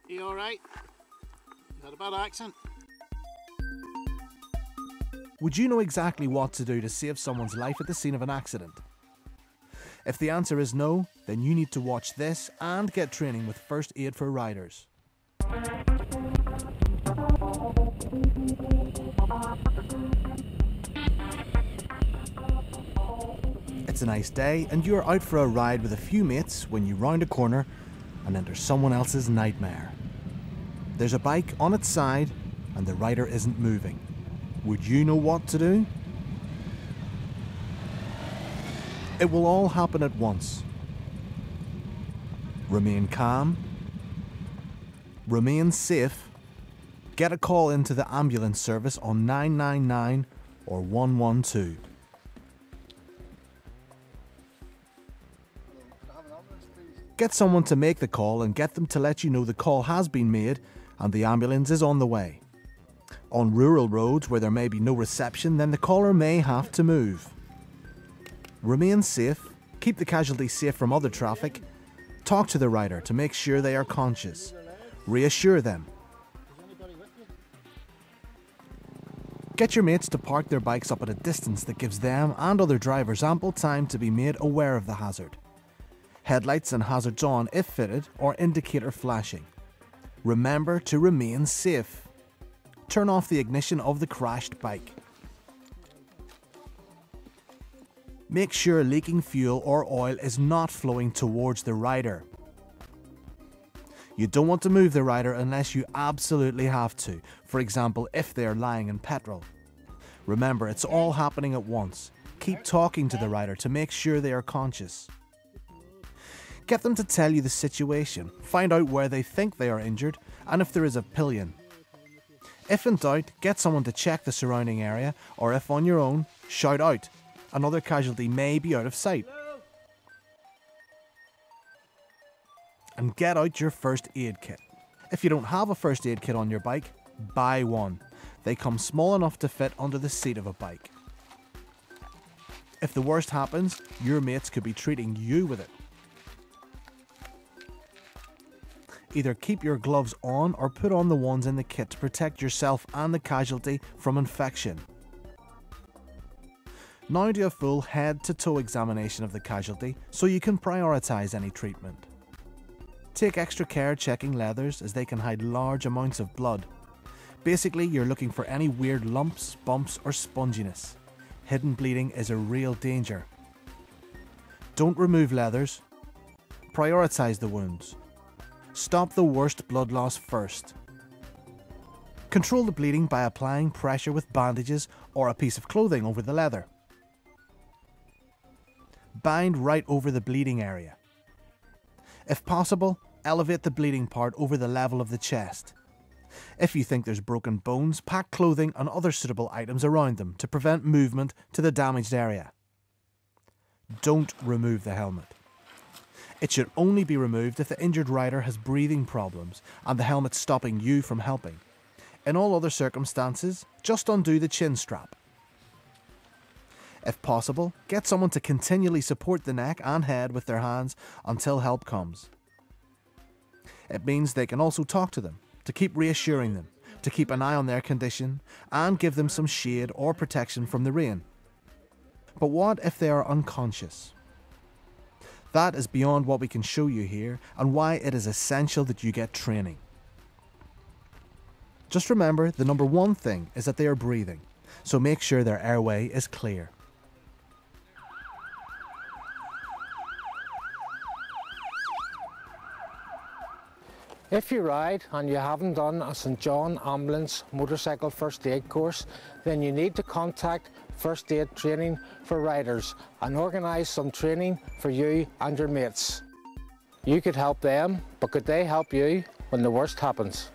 You alright? You had a bad accent. Would you know exactly what to do to save someone's life at the scene of an accident? If the answer is no, then you need to watch this and get training with first aid for riders. It's a nice day and you're out for a ride with a few mates when you round a corner and enter someone else's nightmare. There's a bike on its side and the rider isn't moving. Would you know what to do? It will all happen at once. Remain calm. Remain safe. Get a call into the ambulance service on 999 or 112. Get someone to make the call and get them to let you know the call has been made and the ambulance is on the way. On rural roads where there may be no reception, then the caller may have to move. Remain safe, keep the casualty safe from other traffic, talk to the rider to make sure they are conscious, reassure them. Get your mates to park their bikes up at a distance that gives them and other drivers ample time to be made aware of the hazard. Headlights and hazards on if fitted or indicator flashing. Remember to remain safe. Turn off the ignition of the crashed bike. Make sure leaking fuel or oil is not flowing towards the rider. You don't want to move the rider unless you absolutely have to, for example if they are lying in petrol. Remember, it's all happening at once. Keep talking to the rider to make sure they are conscious. Get them to tell you the situation, find out where they think they are injured and if there is a pillion. If in doubt, get someone to check the surrounding area, or if on your own, shout out. Another casualty may be out of sight. And get out your first aid kit. If you don't have a first aid kit on your bike, buy one. They come small enough to fit under the seat of a bike. If the worst happens, your mates could be treating you with it. Either keep your gloves on or put on the ones in the kit to protect yourself and the casualty from infection. Now do a full head-to-toe examination of the casualty so you can prioritise any treatment. Take extra care checking leathers as they can hide large amounts of blood. Basically, you're looking for any weird lumps, bumps or sponginess. Hidden bleeding is a real danger. Don't remove leathers. Prioritise the wounds. Stop the worst blood loss first. Control the bleeding by applying pressure with bandages or a piece of clothing over the leather. Bind right over the bleeding area. If possible, elevate the bleeding part over the level of the chest. If you think there's broken bones, pack clothing and other suitable items around them to prevent movement to the damaged area. Don't remove the helmet. It should only be removed if the injured rider has breathing problems and the helmet's stopping you from helping. In all other circumstances, just undo the chin strap. If possible, get someone to continually support the neck and head with their hands until help comes. It means they can also talk to them, to keep reassuring them, to keep an eye on their condition, and give them some shade or protection from the rain. But what if they are unconscious? That is beyond what we can show you here and why it is essential that you get training. Just remember, the number one thing is that they are breathing, so make sure their airway is clear. If you ride and you haven't done a St John Ambulance motorcycle first aid course, then you need to contact First Aid Training for Riders and organise some training for you and your mates. You could help them, but could they help you when the worst happens?